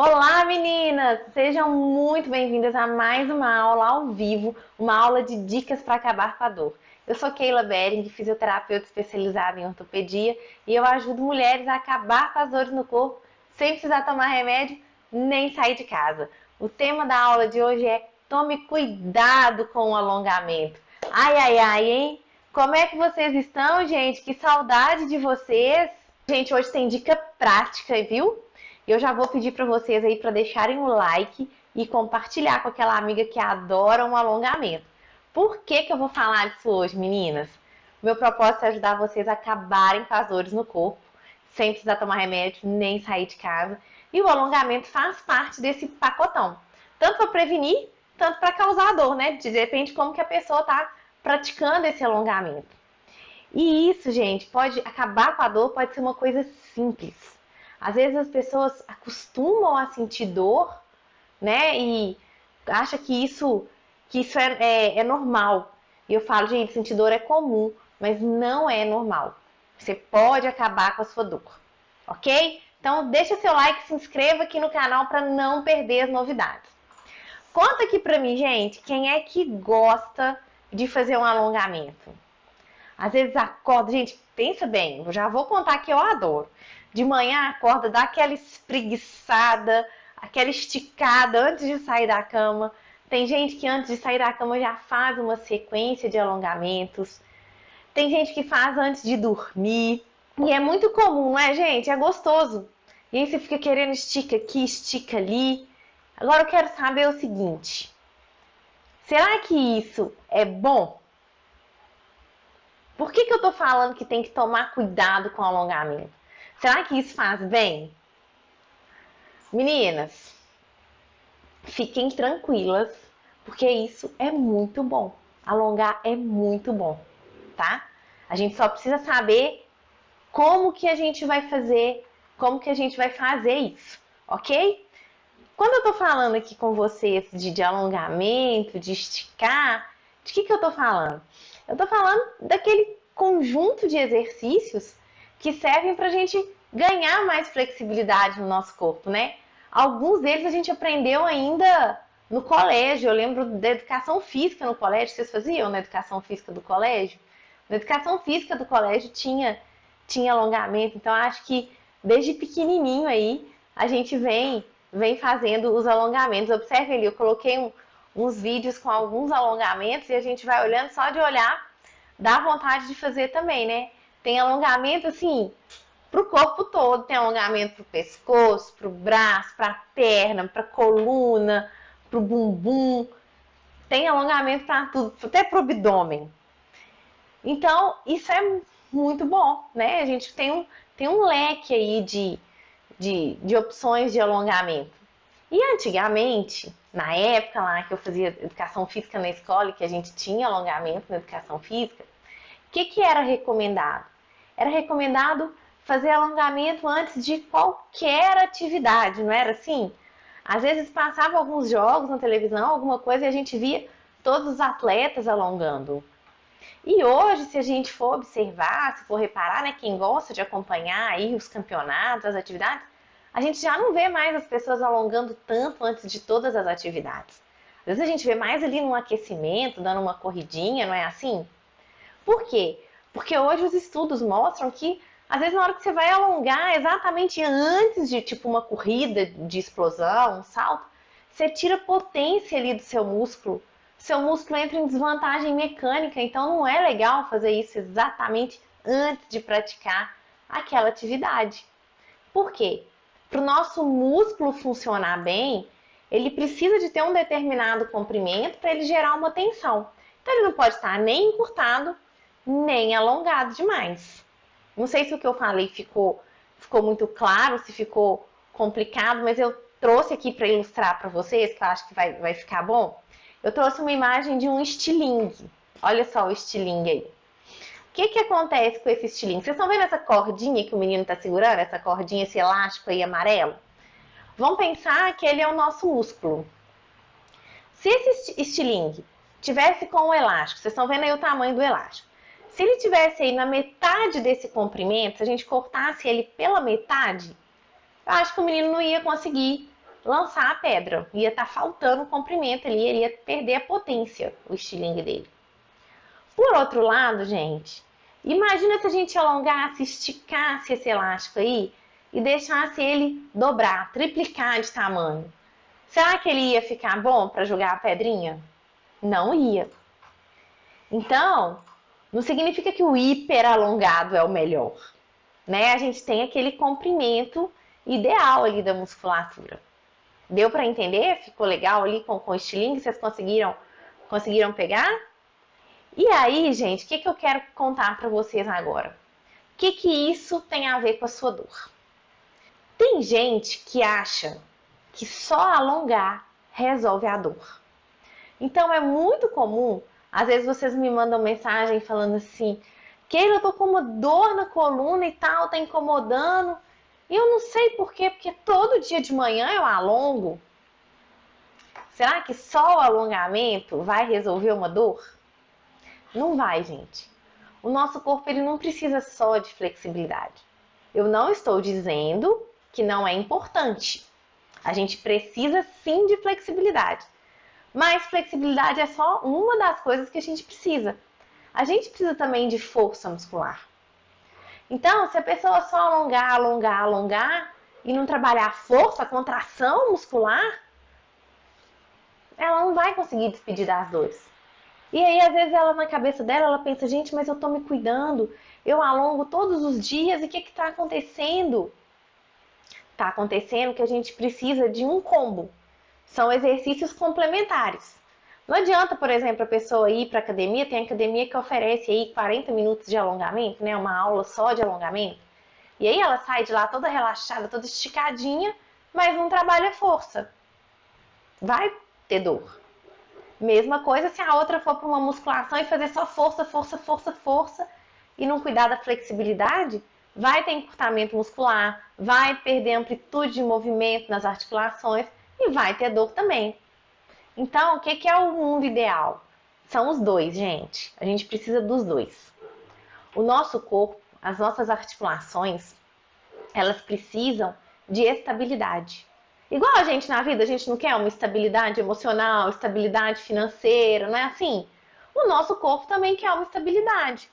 Olá, meninas! Sejam muito bem-vindas a mais uma aula ao vivo, uma aula de dicas para acabar com a dor. Eu sou Keila Bering, fisioterapeuta especializada em ortopedia, e eu ajudo mulheres a acabar com as dores no corpo sem precisar tomar remédio nem sair de casa. O tema da aula de hoje é tome cuidado com o alongamento. Ai, ai, ai, hein? Como é que vocês estão, gente? Que saudade de vocês! Gente, hoje tem dica prática, viu? Eu já vou pedir para vocês aí para deixarem o like e compartilhar com aquela amiga que adora um alongamento. Por que eu vou falar disso hoje, meninas? Meu propósito é ajudar vocês a acabarem com as dores no corpo, sem precisar tomar remédio nem sair de casa. E o alongamento faz parte desse pacotão, tanto para prevenir, tanto para causar dor, né? Depende como que a pessoa está praticando esse alongamento. E isso, gente, pode acabar com a dor, pode ser uma coisa simples. Às vezes as pessoas acostumam a sentir dor, né? E acha que isso é normal. E eu falo, gente, sentir dor é comum, mas não é normal. Você pode acabar com a sua dor, ok? Então deixa seu like, se inscreva aqui no canal para não perder as novidades. Conta aqui pra mim, gente, quem é que gosta de fazer um alongamento? Às vezes acorda, gente, pensa bem, eu já vou contar que eu adoro. De manhã acorda, dá aquela espreguiçada, aquela esticada antes de sair da cama. Tem gente que antes de sair da cama já faz uma sequência de alongamentos. Tem gente que faz antes de dormir. E é muito comum, não é, gente? É gostoso. E aí você fica querendo estica aqui, estica ali. Agora eu quero saber o seguinte: será que isso é bom? Por que eu tô falando que tem que tomar cuidado com o alongamento? Será que isso faz bem? Meninas, fiquem tranquilas, porque isso é muito bom. Alongar é muito bom, tá? A gente só precisa saber como que a gente vai fazer, como que a gente vai fazer isso, ok? Quando eu tô falando aqui com vocês de alongamento, de esticar, de que eu tô falando? Eu tô falando daquele conjunto de exercícios que servem pra gente ganhar mais flexibilidade no nosso corpo, né? Alguns deles a gente aprendeu ainda no colégio. Eu lembro da educação física no colégio. Vocês faziam na educação física do colégio? Na educação física do colégio tinha alongamento. Então acho que desde pequenininho aí a gente vem fazendo os alongamentos. Observe ali, eu coloquei uns vídeos com alguns alongamentos e a gente vai olhando, só de olhar dá vontade de fazer também, né? Tem alongamento assim pro corpo todo, tem alongamento pro pescoço, pro braço, pra perna, pra coluna, pro bumbum. Tem alongamento para tudo, até pro abdômen. Então, isso é muito bom, né? A gente tem um leque aí de opções de alongamento. E antigamente, na época lá que eu fazia educação física na escola e que a gente tinha alongamento na educação física, o que era recomendado? Era recomendado fazer alongamento antes de qualquer atividade, não era assim? Às vezes passava alguns jogos na televisão, alguma coisa, e a gente via todos os atletas alongando. E hoje, se a gente for observar, se for reparar, né, quem gosta de acompanhar aí os campeonatos, as atividades, a gente já não vê mais as pessoas alongando tanto antes de todas as atividades. Às vezes a gente vê mais ali num aquecimento, dando uma corridinha, não é assim? Por quê? Porque hoje os estudos mostram que, às vezes, na hora que você vai alongar, exatamente antes de tipo uma corrida de explosão, um salto, você tira potência ali do seu músculo. Seu músculo entra em desvantagem mecânica, então não é legal fazer isso exatamente antes de praticar aquela atividade. Por quê? Para o nosso músculo funcionar bem, ele precisa de ter um determinado comprimento para ele gerar uma tensão. Então ele não pode estar nem encurtado, nem alongado demais. Não sei se o que eu falei ficou muito claro, se ficou complicado, mas eu trouxe aqui para ilustrar para vocês, que eu acho que vai ficar bom. Eu trouxe uma imagem de um estilingue. Olha só o estilingue aí. O que acontece com esse estilingue? Vocês estão vendo essa cordinha que o menino está segurando? Essa cordinha, esse elástico aí amarelo? Vamos pensar que ele é o nosso músculo. Se esse estilingue tivesse com o elástico, vocês estão vendo aí o tamanho do elástico. Se ele tivesse aí na metade desse comprimento, se a gente cortasse ele pela metade, eu acho que o menino não ia conseguir lançar a pedra. Ia estar faltando o comprimento ali, ele ia perder a potência, o estilingue dele. Por outro lado, gente, imagina se a gente alongasse, esticasse esse elástico aí e deixasse ele dobrar, triplicar de tamanho. Será que ele ia ficar bom para jogar a pedrinha? Não ia. Então, não significa que o hiper alongado é o melhor, né? A gente tem aquele comprimento ideal ali da musculatura. Deu para entender? Ficou legal ali com o estilingue? Vocês conseguiram pegar? E aí, gente, o que eu quero contar para vocês agora? O que isso tem a ver com a sua dor? Tem gente que acha que só alongar resolve a dor. Então é muito comum, às vezes vocês me mandam mensagem falando assim: Keila, eu tô com uma dor na coluna e tal, tá incomodando. E eu não sei por quê, porque todo dia de manhã eu alongo. Será que só o alongamento vai resolver uma dor? Não vai, gente. O nosso corpo ele não precisa só de flexibilidade. Eu não estou dizendo que não é importante. A gente precisa sim de flexibilidade. Mas flexibilidade é só uma das coisas que a gente precisa. A gente precisa também de força muscular. Então, se a pessoa só alongar e não trabalhar a força, a contração muscular, ela não vai conseguir despedir das dores. E aí, às vezes, ela na cabeça dela, ela pensa, gente, mas eu tô me cuidando, eu alongo todos os dias, e o que tá acontecendo? Tá acontecendo que a gente precisa de um combo. São exercícios complementares. Não adianta, por exemplo, a pessoa ir para academia, tem academia que oferece aí 40 minutos de alongamento, né? Uma aula só de alongamento. E aí ela sai de lá toda relaxada, toda esticadinha, mas não trabalha força. Vai ter dor. Mesma coisa se a outra for para uma musculação e fazer só força e não cuidar da flexibilidade, vai ter encurtamento muscular, vai perder amplitude de movimento nas articulações e vai ter dor também. Então, o que é o mundo ideal? São os dois, gente. A gente precisa dos dois. O nosso corpo, as nossas articulações, elas precisam de estabilidade. Igual a gente na vida, a gente não quer uma estabilidade emocional, estabilidade financeira, não é assim? O nosso corpo também quer uma estabilidade.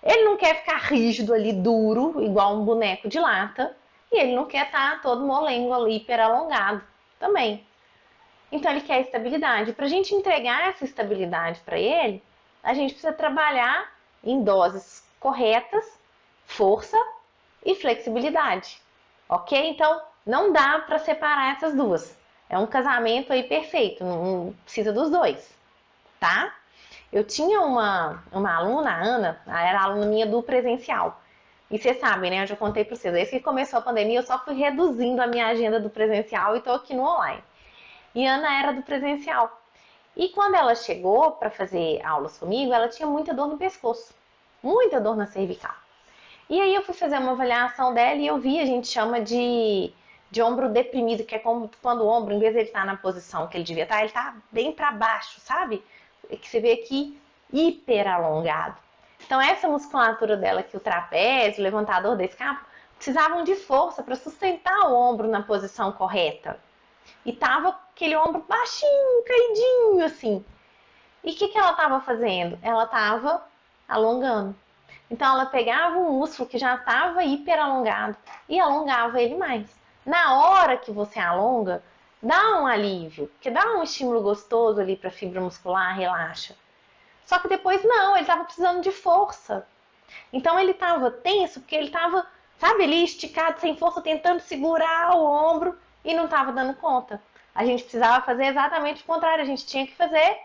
Ele não quer ficar rígido ali, duro, igual um boneco de lata, e ele não quer estar todo molengo ali, hiperalongado também. Então ele quer estabilidade. Para a gente entregar essa estabilidade para ele, a gente precisa trabalhar em doses corretas, força e flexibilidade. Ok? Então não dá para separar essas duas. É um casamento aí perfeito, não precisa dos dois, tá? Eu tinha uma aluna, a Ana, ela era aluna minha do presencial. E vocês sabem, né? Eu já contei para vocês. Desde que começou a pandemia, eu só fui reduzindo a minha agenda do presencial e tô aqui no online. E a Ana era do presencial. E quando ela chegou para fazer aulas comigo, ela tinha muita dor no pescoço. Muita dor na cervical. E aí eu fui fazer uma avaliação dela e eu vi, a gente chama de ombro deprimido, que é como quando o ombro, em vez de ele estar na posição que ele devia estar, ele está bem para baixo, sabe? Que você vê aqui hiper alongado. Então essa musculatura dela aqui, o trapézio, o levantador da escápula, precisavam de força para sustentar o ombro na posição correta. E tava aquele ombro baixinho, caidinho assim. E o que ela estava fazendo? Ela estava alongando. Então ela pegava um músculo que já estava hiper alongado e alongava ele mais. Na hora que você alonga, dá um alívio, porque dá um estímulo gostoso ali para a fibra muscular, relaxa. Só que depois não, ele estava precisando de força. Então ele estava tenso porque ele estava, sabe, ali esticado, sem força, tentando segurar o ombro e não estava dando conta. A gente precisava fazer exatamente o contrário, a gente tinha que fazer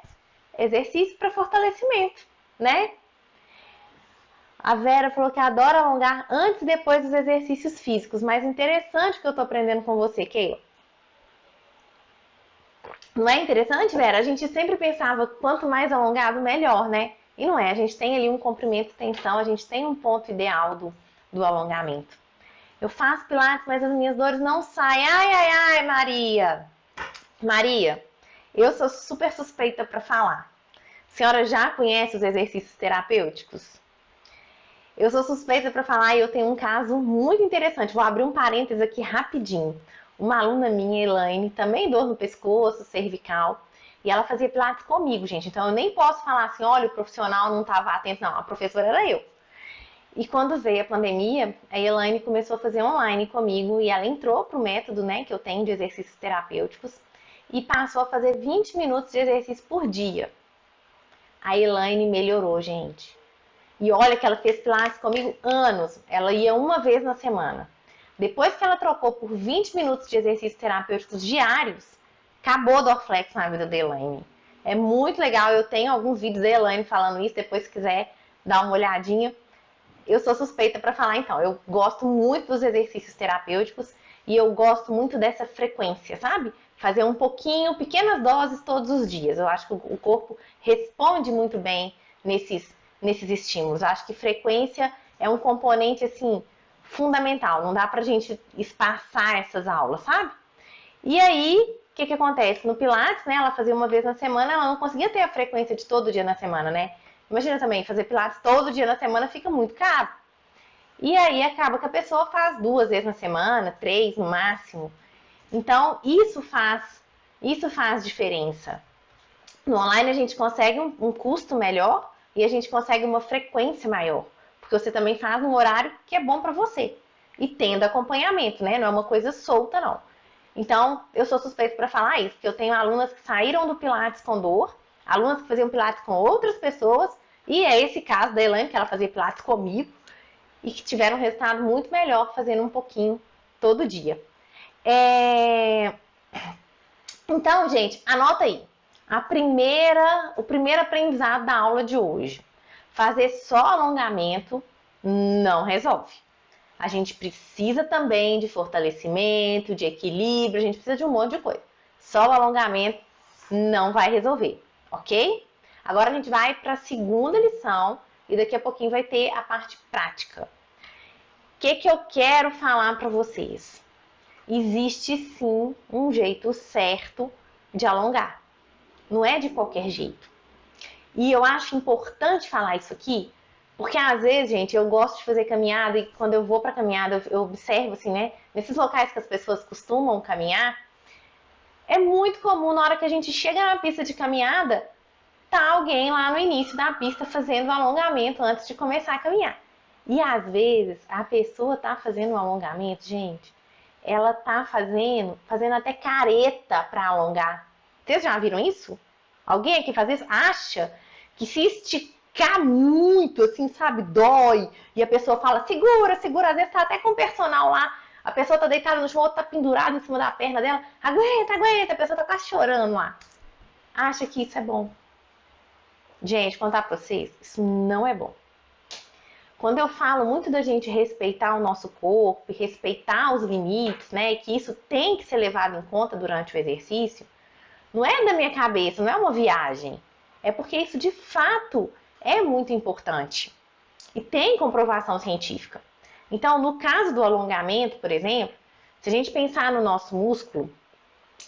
exercício para fortalecimento, né? A Vera falou que adora alongar antes e depois dos exercícios físicos. Mas interessante que eu tô aprendendo com você, Keila. Não é interessante, Vera? A gente sempre pensava quanto mais alongado, melhor, né? E não é. A gente tem ali um comprimento, tensão, a gente tem um ponto ideal do alongamento. Eu faço pilates, mas as minhas dores não saem. Ai, Maria! Maria, eu sou super suspeita para falar. A senhora já conhece os exercícios terapêuticos? Eu sou suspeita para falar e eu tenho um caso muito interessante. Vou abrir um parênteses aqui rapidinho. uma aluna minha, Elaine, também dor no pescoço, cervical, e ela fazia pilates comigo, gente. Então eu nem posso falar assim, olha, o profissional não estava atento, não, a professora era eu. E quando veio a pandemia, a Elaine começou a fazer online comigo e ela entrou pro método, né, que eu tenho de exercícios terapêuticos e passou a fazer 20 minutos de exercício por dia. A Elaine melhorou, gente. E olha que ela fez pilates comigo anos. Ela ia uma vez na semana. Depois que ela trocou por 20 minutos de exercícios terapêuticos diários, acabou o Dorflex na vida da Elaine. É muito legal. Eu tenho alguns vídeos da Elaine falando isso. Depois, se quiser dar uma olhadinha. Eu sou suspeita para falar, então. Eu gosto muito dos exercícios terapêuticos e eu gosto muito dessa frequência, sabe? Fazer um pouquinho, pequenas doses todos os dias. Eu acho que o corpo responde muito bem nesses estímulos. Eu acho que frequência é um componente, assim, fundamental. Não dá pra gente espaçar essas aulas, sabe? E aí, o que acontece? No Pilates, né, ela fazia uma vez na semana, ela não conseguia ter a frequência de todo dia na semana, né? Imagina também, fazer Pilates todo dia na semana fica muito caro. E aí acaba que a pessoa faz 2 vezes na semana, 3 no máximo. Então, isso faz diferença. No online a gente consegue um custo melhor e a gente consegue uma frequência maior, porque você também faz num horário que é bom para você. E tendo acompanhamento, né? Não é uma coisa solta, não. Então, eu sou suspeita para falar isso, porque eu tenho alunas que saíram do Pilates com dor, alunas que faziam Pilates com outras pessoas, e é esse caso da Elaine, que ela fazia Pilates comigo, e que tiveram um resultado muito melhor fazendo um pouquinho todo dia. Então, gente, anota aí. O primeiro aprendizado da aula de hoje. Fazer só alongamento não resolve. A gente precisa também de fortalecimento, de equilíbrio, a gente precisa de um monte de coisa. Só o alongamento não vai resolver, ok? Agora a gente vai para a segunda lição e daqui a pouquinho vai ter a parte prática. O que eu quero falar para vocês? Existe sim um jeito certo de alongar. Não é de qualquer jeito. E eu acho importante falar isso aqui, porque às vezes, gente, eu gosto de fazer caminhada e quando eu vou para caminhada, eu observo assim, né? Nesses locais que as pessoas costumam caminhar, é muito comum na hora que a gente chega na pista de caminhada, tá alguém lá no início da pista fazendo um alongamento antes de começar a caminhar. E às vezes a pessoa tá fazendo um alongamento, gente, ela tá fazendo até careta para alongar. Vocês já viram isso? Alguém aqui faz isso? Acha que se esticar muito, assim, sabe, dói. E a pessoa fala, segura, segura. Às vezes tá até com o personal lá. A pessoa tá deitada no chão, o outro tá pendurado em cima da perna dela. Aguenta, aguenta. A pessoa tá quase chorando lá. Acha que isso é bom. Gente, contar pra vocês, isso não é bom. Quando eu falo muito da gente respeitar o nosso corpo e respeitar os limites, né, que isso tem que ser levado em conta durante o exercício, não é da minha cabeça, não é uma viagem. É porque isso de fato é muito importante e tem comprovação científica. Então, no caso do alongamento, por exemplo, se a gente pensar no nosso músculo,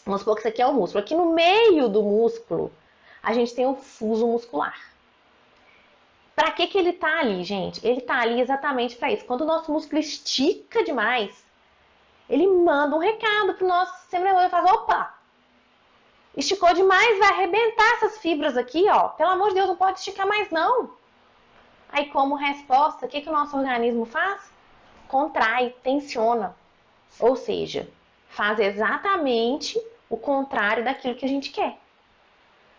vamos supor que isso aqui é o músculo. Aqui no meio do músculo, a gente tem o fuso muscular. Para que ele tá ali, gente? Ele tá ali exatamente para isso. Quando o nosso músculo estica demais, ele manda um recado pro nosso sistema nervoso e fala, opa, esticou demais, vai arrebentar essas fibras aqui, ó. Pelo amor de Deus, não pode esticar mais não. Aí, como resposta, o que o nosso organismo faz? Contrai, tensiona. Ou seja, faz exatamente o contrário daquilo que a gente quer.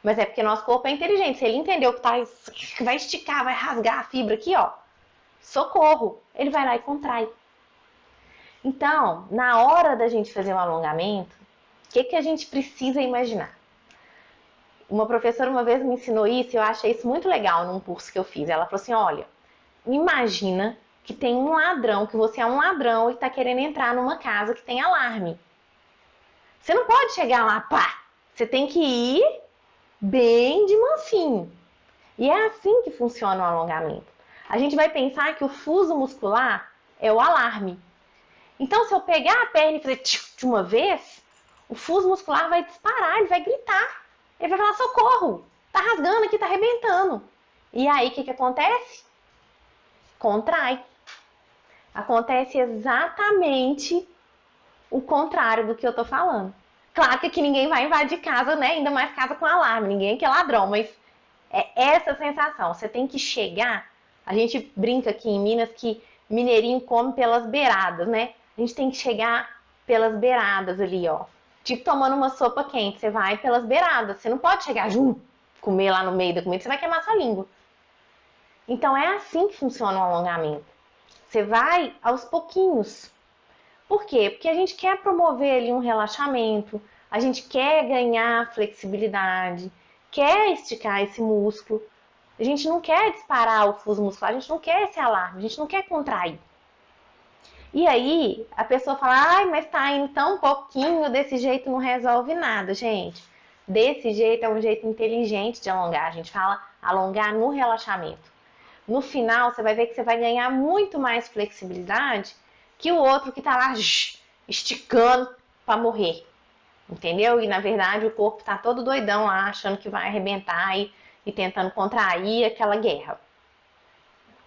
Mas é porque nosso corpo é inteligente. Se ele entendeu que vai esticar, vai rasgar a fibra aqui, ó. Socorro! Ele vai lá e contrai. Então, na hora da gente fazer um alongamento, o que a gente precisa imaginar? Uma professora uma vez me ensinou isso e eu achei isso muito legal num curso que eu fiz. Ela falou assim, olha, imagina que tem um ladrão, que você é um ladrão e está querendo entrar numa casa que tem alarme. Você não pode chegar lá, pá! Você tem que ir bem de mansinho. E é assim que funciona o alongamento. A gente vai pensar que o fuso muscular é o alarme. Então, se eu pegar a perna e fazer de uma vez, o fuso muscular vai disparar, ele vai gritar. Ele vai falar, socorro, tá rasgando aqui, tá arrebentando. E aí, o que acontece? Contrai. Acontece exatamente o contrário do que eu tô falando. Claro que aqui ninguém vai invadir casa, né? Ainda mais casa com alarme, ninguém aqui é ladrão, mas é essa sensação. Você tem que chegar. A gente brinca aqui em Minas que mineirinho come pelas beiradas, né? A gente tem que chegar pelas beiradas ali, ó. Tipo tomando uma sopa quente, você vai pelas beiradas. Você não pode chegar junto, comer lá no meio da comida, você vai queimar sua língua. Então é assim que funciona o alongamento. Você vai aos pouquinhos. Por quê? Porque a gente quer promover ali um relaxamento, a gente quer ganhar flexibilidade, quer esticar esse músculo. A gente não quer disparar o fuso muscular, a gente não quer esse alarme, a gente não quer contrair. E aí a pessoa fala, ai, mas tá indo tão pouquinho, desse jeito não resolve nada, gente. Desse jeito é um jeito inteligente de alongar. A gente fala alongar no relaxamento. No final, você vai ver que você vai ganhar muito mais flexibilidade que o outro que tá lá esticando para morrer. Entendeu? E na verdade o corpo tá todo doidão lá, achando que vai arrebentar e tentando contrair aquela guerra.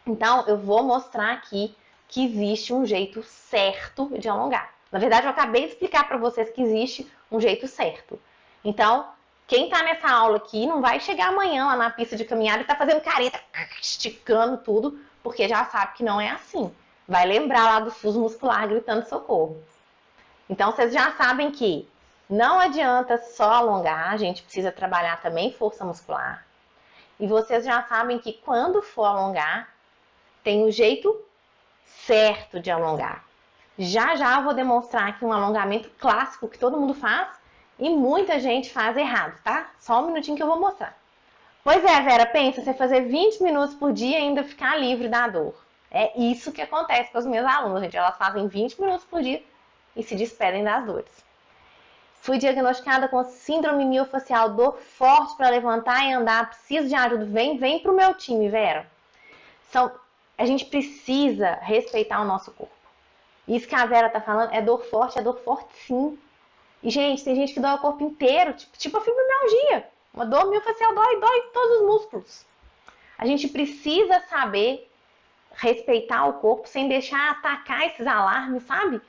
Então, eu vou mostrar aqui que existe um jeito certo de alongar. Na verdade, eu acabei de explicar para vocês que existe um jeito certo. Então, quem está nessa aula aqui não vai chegar amanhã lá na pista de caminhada e tá fazendo careta, esticando tudo, porque já sabe que não é assim. Vai lembrar lá do fuso muscular gritando socorro. Então, vocês já sabem que não adianta só alongar, a gente precisa trabalhar também força muscular. E vocês já sabem que quando for alongar, tem o jeito certo de alongar. Já já eu vou demonstrar aqui um alongamento clássico que todo mundo faz e muita gente faz errado, tá? Só um minutinho que eu vou mostrar. Pois é, Vera, pensa, você fazer 20 minutos por dia e ainda ficar livre da dor. É isso que acontece com as minhas alunas, gente. Elas fazem 20 minutos por dia e se despedem das dores. Fui diagnosticada com síndrome miofascial, dor forte para levantar e andar, preciso de ajuda. Vem pro meu time, Vera. A gente precisa respeitar o nosso corpo. Isso que a Vera tá falando é dor forte sim. E, gente, tem gente que dói o corpo inteiro, tipo a fibromialgia. Uma dor miofascial dói todos os músculos. A gente precisa saber respeitar o corpo sem deixar atacar esses alarmes, sabe?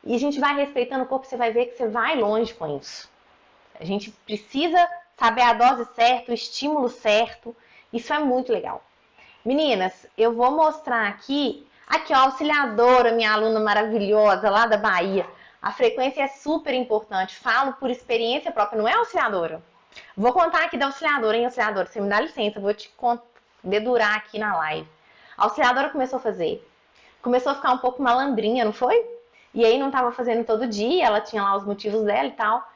E a gente vai respeitando o corpo, você vai ver que você vai longe com isso. A gente precisa saber a dose certa, o estímulo certo. Isso é muito legal. Meninas, eu vou mostrar aqui, ó, a auxiliadora, minha aluna maravilhosa lá da Bahia. A frequência é super importante, falo por experiência própria, não é auxiliadora. Vou contar aqui da auxiliadora, hein, auxiliadora? Você me dá licença, vou te dedurar aqui na live. A auxiliadora começou a fazer, começou a ficar um pouco malandrinha, não foi? E aí não estava fazendo todo dia, ela tinha lá os motivos dela e tal.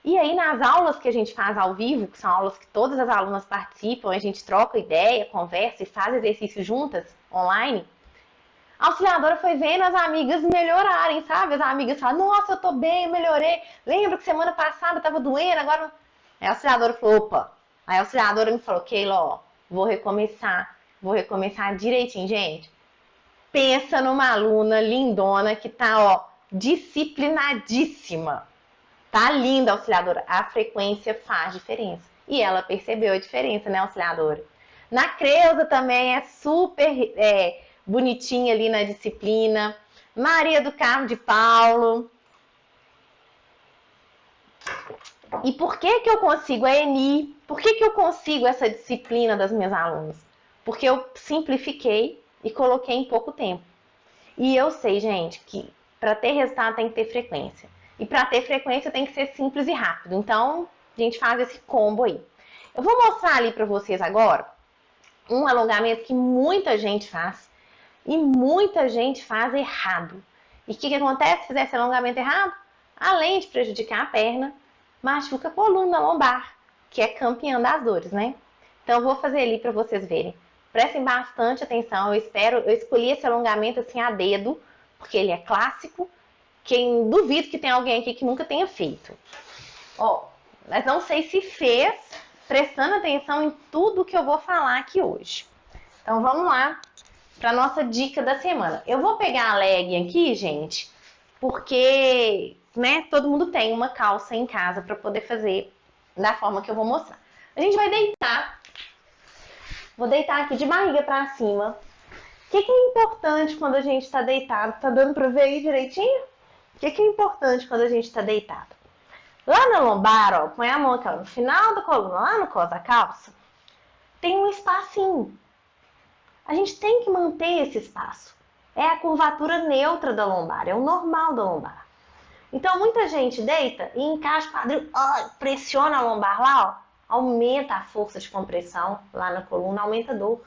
E aí nas aulas que a gente faz ao vivo, que são aulas que todas as alunas participam, a gente troca ideia, conversa e faz exercício juntas, online, a auxiliadora foi vendo as amigas melhorarem, sabe? As amigas falam, nossa, eu tô bem, eu melhorei. Lembra que semana passada eu tava doendo, agora... Aí a auxiliadora falou, opa. Aí a auxiliadora me falou, Keila, ó, vou recomeçar direitinho, gente. Pensa numa aluna lindona que tá, ó, disciplinadíssima. Tá linda, auxiliadora. A frequência faz diferença. E ela percebeu a diferença, né, auxiliadora? Na Creuza também é super bonitinha ali na disciplina. Maria do Carmo de Paulo. E por que que eu consigo a ENI? Por que que eu consigo essa disciplina das minhas alunas? Porque eu simplifiquei e coloquei em pouco tempo. E eu sei, gente, que para ter resultado tem que ter frequência. E para ter frequência tem que ser simples e rápido. Então, a gente faz esse combo aí. Eu vou mostrar ali para vocês agora um alongamento que muita gente faz e muita gente faz errado. E o que acontece se fizer esse alongamento errado? Além de prejudicar a perna, machuca a coluna lombar, que é campeã das dores, né? Então, eu vou fazer ali para vocês verem. Prestem bastante atenção. Eu escolhi esse alongamento assim a dedo, porque ele é clássico. Quem duvido que tem alguém aqui que nunca tenha feito. Ó, mas não sei se fez, prestando atenção em tudo que eu vou falar aqui hoje. Então vamos lá para nossa dica da semana. Eu vou pegar a legging aqui, gente, porque, né, todo mundo tem uma calça em casa para poder fazer da forma que eu vou mostrar. A gente vai deitar. Vou deitar aqui de barriga para cima. O que é importante quando a gente está deitado? Tá dando para ver aí direitinho? O que é importante quando a gente está deitado? Lá na lombar, ó, põe a mão aqui ó, no final da coluna, lá no cós da calça, tem um espacinho. A gente tem que manter esse espaço. É a curvatura neutra da lombar, é o normal da lombar. Então, muita gente deita e encaixa o quadril, ó, pressiona a lombar lá, ó, aumenta a força de compressão lá na coluna, aumenta a dor.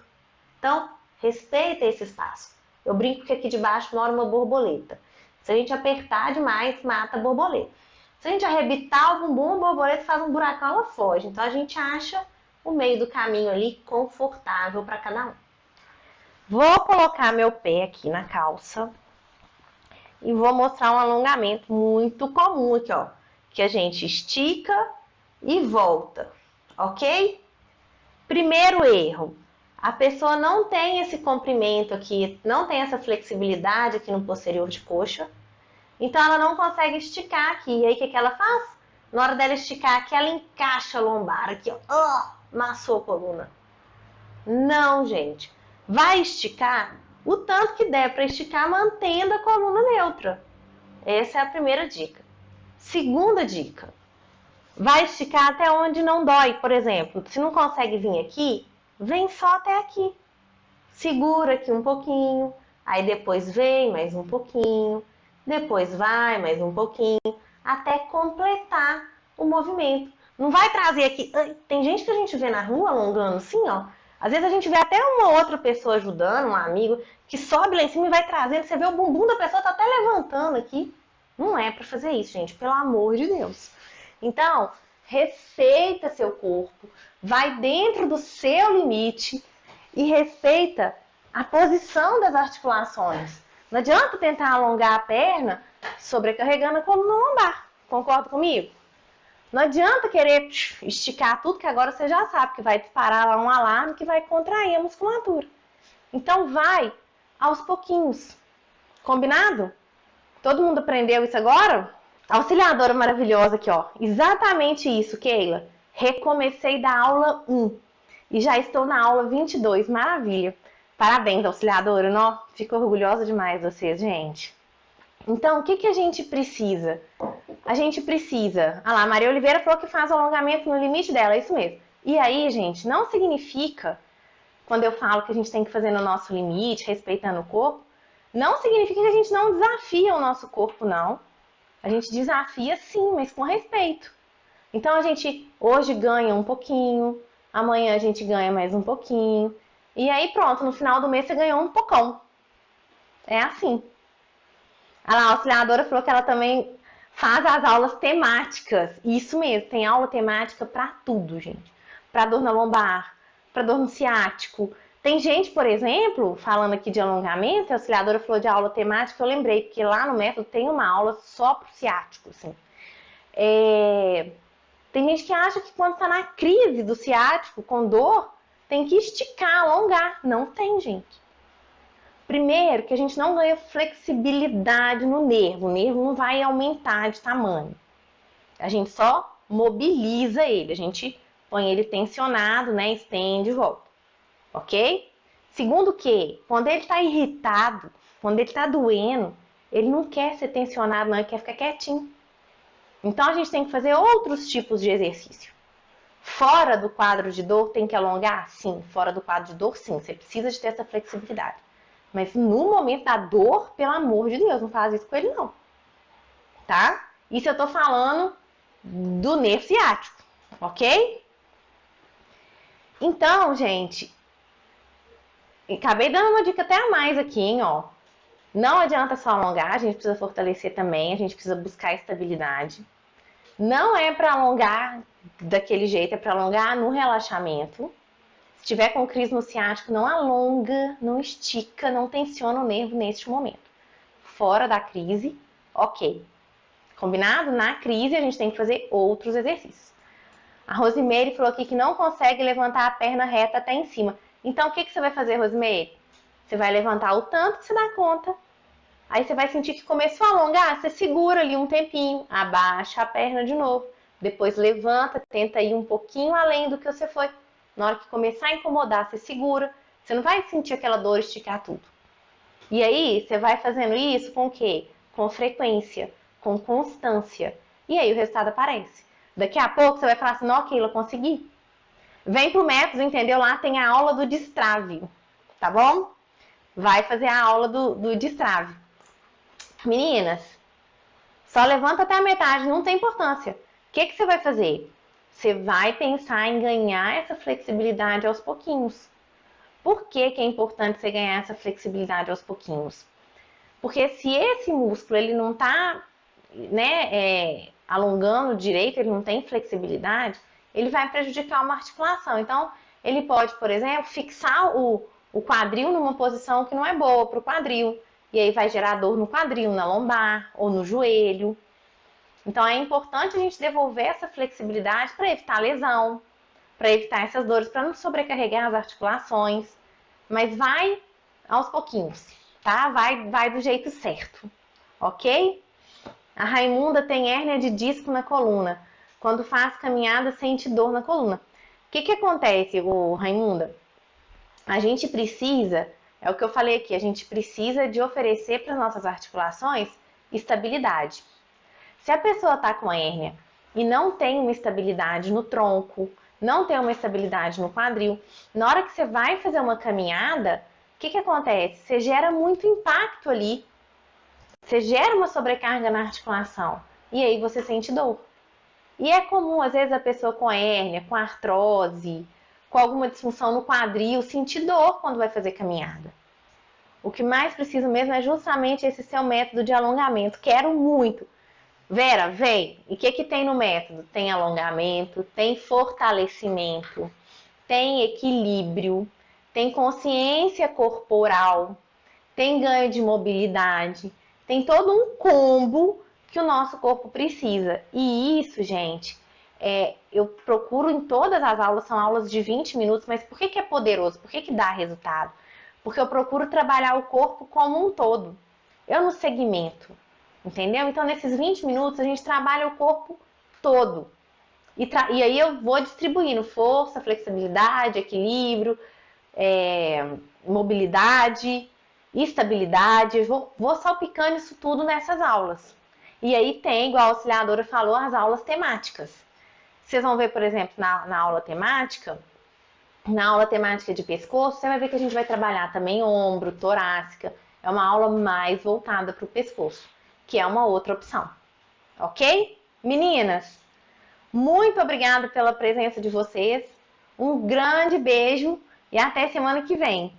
Então, respeita esse espaço. Eu brinco que aqui de baixo mora uma borboleta. Se a gente apertar demais, mata a borboleta. Se a gente arrebitar o bumbum, a borboleta faz um buracão, ela foge. Então, a gente acha o meio do caminho ali confortável para cada um. Vou colocar meu pé aqui na calça e vou mostrar um alongamento muito comum aqui, ó. Que a gente estica e volta, ok? Primeiro erro. A pessoa não tem esse comprimento aqui, não tem essa flexibilidade aqui no posterior de coxa. Então, ela não consegue esticar aqui. E aí, o que ela faz? Na hora dela esticar aqui, ela encaixa a lombar aqui, ó. Amassou a coluna. Não, gente. Vai esticar o tanto que der para esticar, mantendo a coluna neutra. Essa é a primeira dica. Segunda dica. Vai esticar até onde não dói. Por exemplo, se não consegue vir aqui, vem só até aqui. Segura aqui um pouquinho, aí depois vem mais um pouquinho, depois vai mais um pouquinho, até completar o movimento. Não vai trazer aqui... Tem gente que a gente vê na rua alongando assim, ó. Às vezes a gente vê até uma outra pessoa ajudando, um amigo, que sobe lá em cima e vai trazendo. Você vê o bumbum da pessoa, tá até levantando aqui. Não é para fazer isso, gente, pelo amor de Deus. Então, respeita seu corpo, vai dentro do seu limite e respeita a posição das articulações. Não adianta tentar alongar a perna sobrecarregando a coluna lombar. Concorda comigo? Não adianta querer esticar tudo, que agora você já sabe que vai disparar lá um alarme que vai contrair a musculatura. Então vai aos pouquinhos. Combinado? Todo mundo aprendeu isso agora? Auxiliadora maravilhosa aqui, ó. Exatamente isso, Keila. Recomecei da aula 1 e já estou na aula 22. Maravilha. Parabéns, auxiliadora. Não? Fico orgulhosa demais de vocês, gente. Então, o que a gente precisa? A gente precisa... Ah lá, a Maria Oliveira falou que faz o alongamento no limite dela, é isso mesmo. E aí, gente, não significa, quando eu falo que a gente tem que fazer no nosso limite, respeitando o corpo, não significa que a gente não desafia o nosso corpo, não. A gente desafia sim, mas com respeito. Então, a gente hoje ganha um pouquinho, amanhã a gente ganha mais um pouquinho. E aí, pronto, no final do mês você ganhou um pocão. É assim. A auxiliadora falou que ela também faz as aulas temáticas. Isso mesmo, tem aula temática para tudo, gente. Para dor na lombar, para dor no ciático. Tem gente, por exemplo, falando aqui de alongamento, a auxiliadora falou de aula temática, eu lembrei, porque lá no método tem uma aula só para o ciático, assim. Tem gente que acha que quando está na crise do ciático, com dor, tem que esticar, alongar. Não tem, gente. Primeiro, que a gente não ganha flexibilidade no nervo. O nervo não vai aumentar de tamanho. A gente só mobiliza ele. A gente põe ele tensionado, né? Estende e volta. Ok? Segundo que, quando ele está irritado, quando ele está doendo, ele não quer ser tensionado, não. Ele quer ficar quietinho. Então, a gente tem que fazer outros tipos de exercício. Fora do quadro de dor, tem que alongar? Sim. Fora do quadro de dor, sim. Você precisa de ter essa flexibilidade. Mas no momento da dor, pelo amor de Deus, não faz isso com ele não. Tá? Isso eu tô falando do nervo ciático, ok? Então, gente, acabei dando uma dica até a mais aqui, hein, ó. Não adianta só alongar, a gente precisa fortalecer também, a gente precisa buscar estabilidade. Não é para alongar daquele jeito, é para alongar no relaxamento. Se tiver com crise no ciático, não alonga, não estica, não tensiona o nervo neste momento. Fora da crise, ok. Combinado? Na crise, a gente tem que fazer outros exercícios. A Rosemary falou aqui que não consegue levantar a perna reta até em cima. Então, o que você vai fazer, Rosemary? Você vai levantar o tanto que você dá conta. Aí você vai sentir que começou a alongar, você segura ali um tempinho, abaixa a perna de novo. Depois levanta, tenta ir um pouquinho além do que você foi. Na hora que começar a incomodar, você segura. Você não vai sentir aquela dor esticar tudo. E aí, você vai fazendo isso com o quê? Com frequência. com constância. E aí o resultado aparece. Daqui a pouco você vai falar assim, não, Keila, consegui. Vem pro método, entendeu? Lá tem a aula do destrave, tá bom? Vai fazer a aula do destrave. Meninas, só levanta até a metade, não tem importância. O que você vai fazer? Você vai pensar em ganhar essa flexibilidade aos pouquinhos. Por que é importante você ganhar essa flexibilidade aos pouquinhos? Porque se esse músculo ele não está, né, alongando direito, ele não tem flexibilidade, ele vai prejudicar uma articulação. Então, ele pode, por exemplo, fixar o quadril numa posição que não é boa para o quadril. E aí vai gerar dor no quadril, na lombar ou no joelho. Então, é importante a gente devolver essa flexibilidade para evitar lesão, para evitar essas dores, para não sobrecarregar as articulações. Mas vai aos pouquinhos, tá? Vai do jeito certo, ok? A Raimunda tem hérnia de disco na coluna. Quando faz caminhada, sente dor na coluna. O que acontece, Raimunda? A gente precisa, é o que eu falei aqui, a gente precisa de oferecer para as nossas articulações estabilidade. Se a pessoa está com hérnia e não tem uma estabilidade no tronco, não tem uma estabilidade no quadril, na hora que você vai fazer uma caminhada, o que acontece? Você gera muito impacto ali. Você gera uma sobrecarga na articulação e aí você sente dor. E é comum, às vezes, a pessoa com hérnia, com artrose, com alguma disfunção no quadril, sentir dor quando vai fazer caminhada. O que mais precisa mesmo é justamente esse seu método de alongamento. Quero muito. Vera, vem. E o que tem no método? Tem alongamento, tem fortalecimento, tem equilíbrio, tem consciência corporal, tem ganho de mobilidade, tem todo um combo que o nosso corpo precisa. E isso, gente, eu procuro em todas as aulas, são aulas de 20 minutos, mas por que é poderoso? Por que dá resultado? Porque eu procuro trabalhar o corpo como um todo. Eu não segmento, entendeu? Então, nesses 20 minutos, a gente trabalha o corpo todo. E aí eu vou distribuindo força, flexibilidade, equilíbrio, mobilidade, estabilidade. Vou salpicando isso tudo nessas aulas. E aí tem, igual a auxiliadora falou, as aulas temáticas. Vocês vão ver, por exemplo, na aula temática, de pescoço, você vai ver que a gente vai trabalhar também ombro, torácica. É uma aula mais voltada para o pescoço, que é uma outra opção. Ok? Meninas, muito obrigada pela presença de vocês. Um grande beijo e até semana que vem.